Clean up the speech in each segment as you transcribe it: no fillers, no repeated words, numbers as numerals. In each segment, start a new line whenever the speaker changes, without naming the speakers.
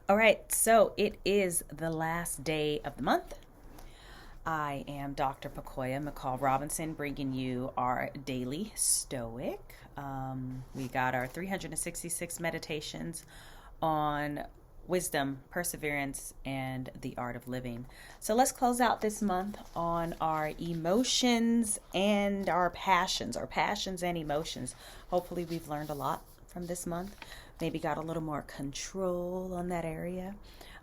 All right, so it is the last day of the month. I am Dr. Pakoya McCall Robinson, bringing you our daily Stoic. We got our 366 meditations on wisdom, perseverance, and the art of living. So let's close out this month on our emotions and our passions and emotions. Hopefully, we've learned a lot from this month. Maybe got a little more control on that area.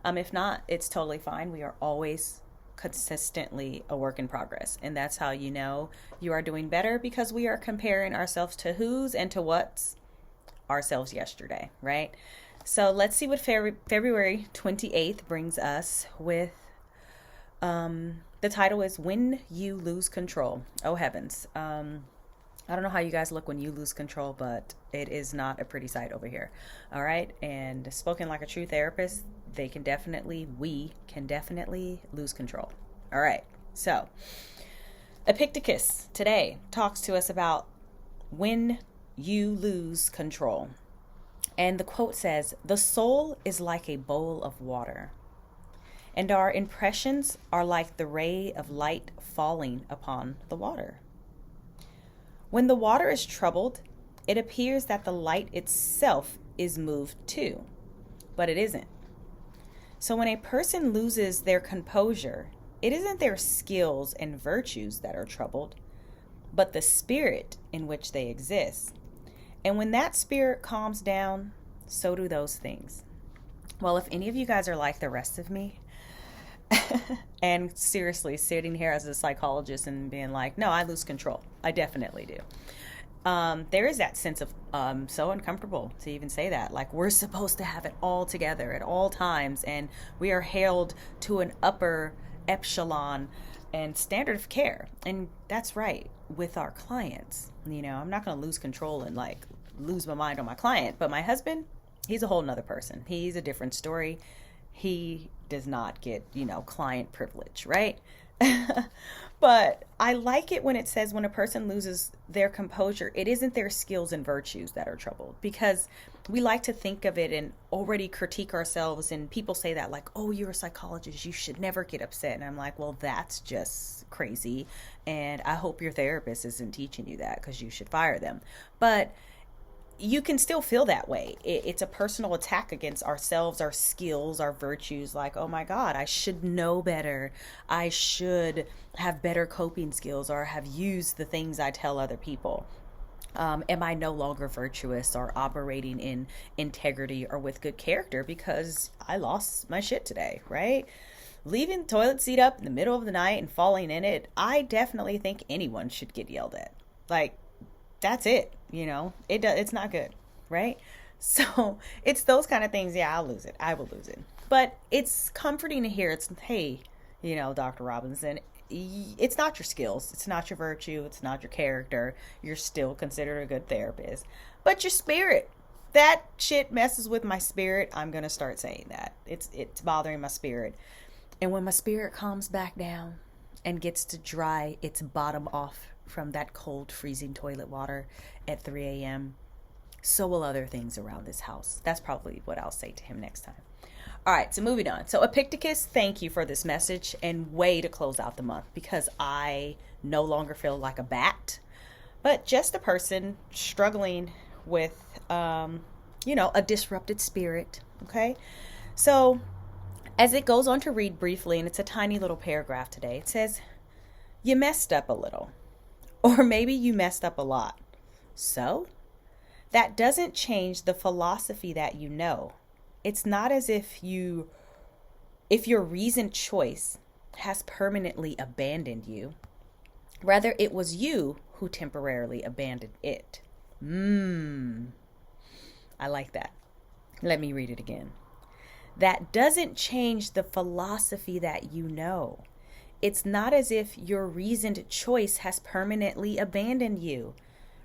If not, it's totally fine. We are always consistently a work in progress. And that's how you know you are doing better, because we are comparing ourselves to who's and to what's ourselves yesterday, right? So let's see what February 28th brings us with. The title is When You Lose Control. Oh, heavens. I don't know how you guys look when you lose control, but it is not a pretty sight over here. All right. And spoken like a true therapist, we can definitely lose control. All right. So Epictetus today talks to us about when you lose control. And the quote says, "The soul is like a bowl of water, and our impressions are like the ray of light falling upon the water. When the water is troubled, it appears that the light itself is moved too, but it isn't. So when a person loses their composure, it isn't their skills and virtues that are troubled, but the spirit in which they exist. And when that spirit calms down, so do those things." Well, if any of you guys are like the rest of me, and seriously sitting here as a psychologist and being like, no, I lose control. I definitely do. There is that sense of so uncomfortable to even say that. Like, we're supposed to have it all together at all times, and we are held to an upper echelon and standard of care. And that's right with our clients. I'm not going to lose control and like lose my mind on my client, but my husband, he's a whole nother person. He's a different story. He does not get, client privilege, right? But I like it when it says when a person loses their composure, it isn't their skills and virtues that are troubled, because we like to think of it and already critique ourselves. And people say that like, oh, you're a psychologist, you should never get upset. And I'm like, well, that's just crazy. And I hope your therapist isn't teaching you that, because you should fire them. But you can still feel that way. It's a personal attack against ourselves, our skills, our virtues. Like, oh my God, I should know better. I should have better coping skills, or have used the things I tell other people. Am I no longer virtuous or operating in integrity or with good character because I lost my shit today, right? Leaving the toilet seat up in the middle of the night and falling in it, I definitely think anyone should get yelled at. Like, that's it. It's not good, right? So it's those kind of things. Yeah, I'll lose it. I will lose it. But it's comforting to hear. It's, hey, Dr. Robinson, it's not your skills. It's not your virtue. It's not your character. You're still considered a good therapist. But your spirit, that shit messes with my spirit. I'm going to start saying that. It's bothering my spirit. And when my spirit calms back down and gets to dry its bottom off from that cold, freezing toilet water at 3 a.m., so will other things around this house. That's probably what I'll say to him next time. All right, so moving on. So Epictetus, thank you for this message, and way to close out the month, because I no longer feel like a bat, but just a person struggling with, a disrupted spirit, okay? So as it goes on to read briefly, and it's a tiny little paragraph today, it says, "You messed up a little. Or maybe you messed up a lot. So, that doesn't change the philosophy that you know. It's not as if your reasoned choice has permanently abandoned you. Rather, it was you who temporarily abandoned it." I like that. Let me read it again. "That doesn't change the philosophy that you know. It's not as if your reasoned choice has permanently abandoned you.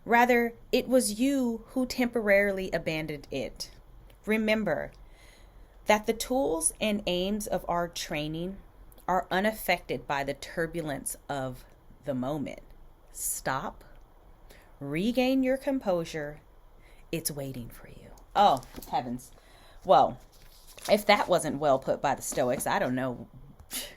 Rather, it was you who temporarily abandoned it. Remember that the tools and aims of our training are unaffected by the turbulence of the moment. Stop, regain your composure. It's waiting for you." Oh, heavens. Well, If that wasn't well put by the Stoics, I don't know,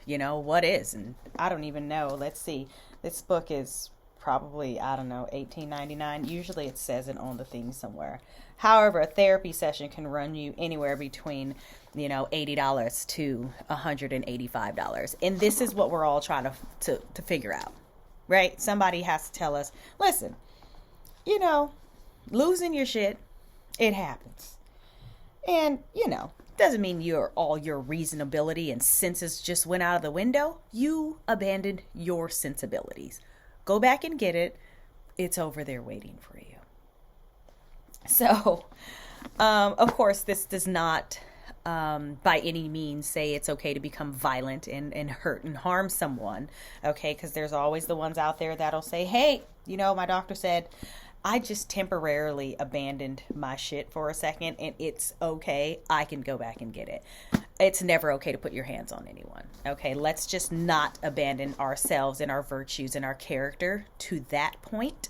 what is. And I don't even know. Let's see. This book is probably, I don't know, 18.99. Usually it says it on the thing somewhere. However, a therapy session can run you anywhere between, $80 to $185. And this is what we're all trying to figure out, right? Somebody has to tell us, listen, losing your shit, it happens. And, doesn't mean all your reasonability and senses just went out of the window. You abandoned your sensibilities. Go back and get it. It's over there waiting for you. So, of course, this does not by any means say it's okay to become violent and hurt and harm someone. Okay, because there's always the ones out there that'll say, hey, my doctor said I just temporarily abandoned my shit for a second and it's okay. I can go back and get it. It's never okay to put your hands on anyone. Okay, let's just not abandon ourselves and our virtues and our character to that point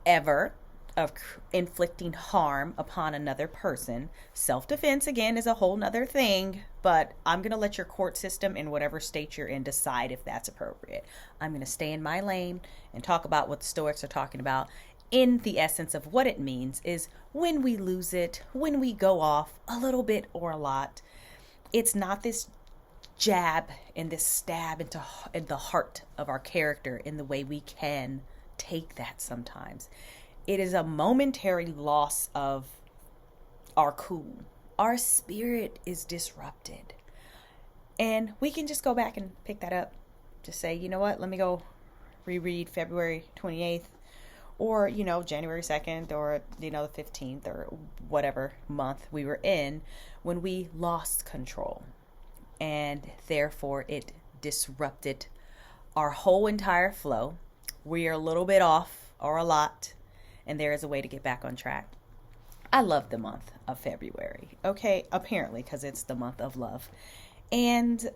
ever of inflicting harm upon another person. Self-defense, again, is a whole nother thing, but I'm going to let your court system in whatever state you're in decide if that's appropriate. I'm going to stay in my lane and talk about what the Stoics are talking about. In the essence of what it means is when we lose it, when we go off a little bit or a lot, it's not this jab and this stab in the heart of our character in the way we can take that sometimes. It is a momentary loss of our cool. Our spirit is disrupted. And we can just go back and pick that up. Just say, you know what, let me go reread February 28th. Or, January 2nd or, the 15th or whatever month we were in when we lost control. And therefore it disrupted our whole entire flow. We are a little bit off or a lot. And there is a way to get back on track. I love the month of February. Okay, apparently because it's the month of love. And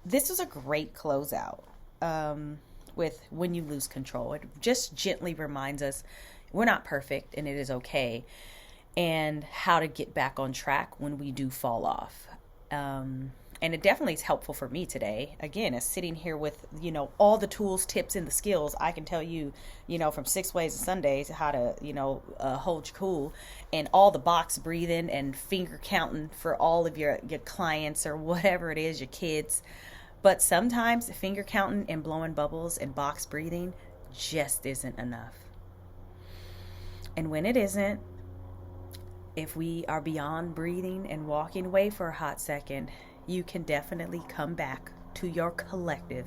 this was a great closeout. With when you lose control. It just gently reminds us we're not perfect and it is okay, and how to get back on track when we do fall off. And it definitely is helpful for me today. Again, as sitting here with, all the tools, tips, and the skills, I can tell you, from 6 ways to Sundays, how to, hold your cool, and all the box breathing and finger counting for all of your clients or whatever it is, your kids. But sometimes finger counting and blowing bubbles and box breathing just isn't enough. And when it isn't, if we are beyond breathing and walking away for a hot second, you can definitely come back to your collective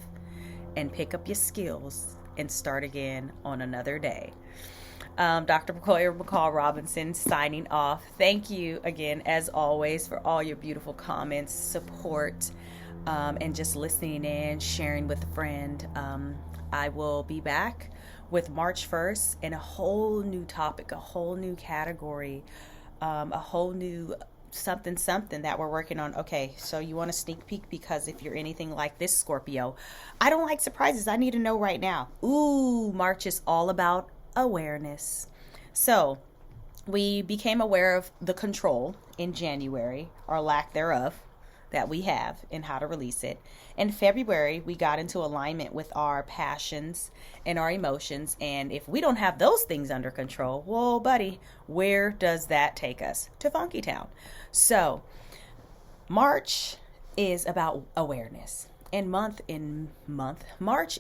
and pick up your skills and start again on another day. Dr. Pacoya McCall Robinson signing off. Thank you again, as always, for all your beautiful comments, support, and just listening in, sharing with a friend. I will be back with March 1st and a whole new topic, a whole new category, a whole new something that we're working on. Okay, so you want a sneak peek, because if you're anything like this Scorpio, I don't like surprises. I need to know right now. Ooh, March is all about awareness. So we became aware of the control in January, or lack thereof, that we have and how to release it. In February, we got into alignment with our passions and our emotions. And if we don't have those things under control, whoa, buddy, where does that take us? To Funky Town. So March is about awareness. And March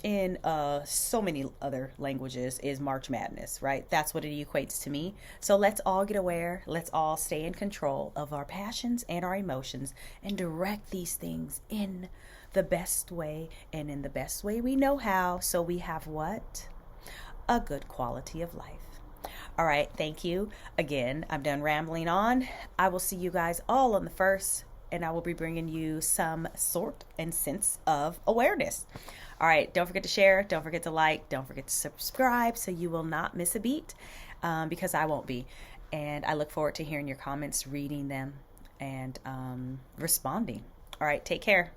in so many other languages is March Madness, right? That's what it equates to me. So let's all get aware. Let's all stay in control of our passions and our emotions and direct these things in the best way and in the best way we know how. So we have what? A good quality of life. All right. Thank you. Again, I'm done rambling on. I will see you guys all on the 1st. And I will be bringing you some sort and sense of awareness. All right. Don't forget to share. Don't forget to like. Don't forget to subscribe so you will not miss a beat, because I won't be. And I look forward to hearing your comments, reading them, and responding. All right. Take care.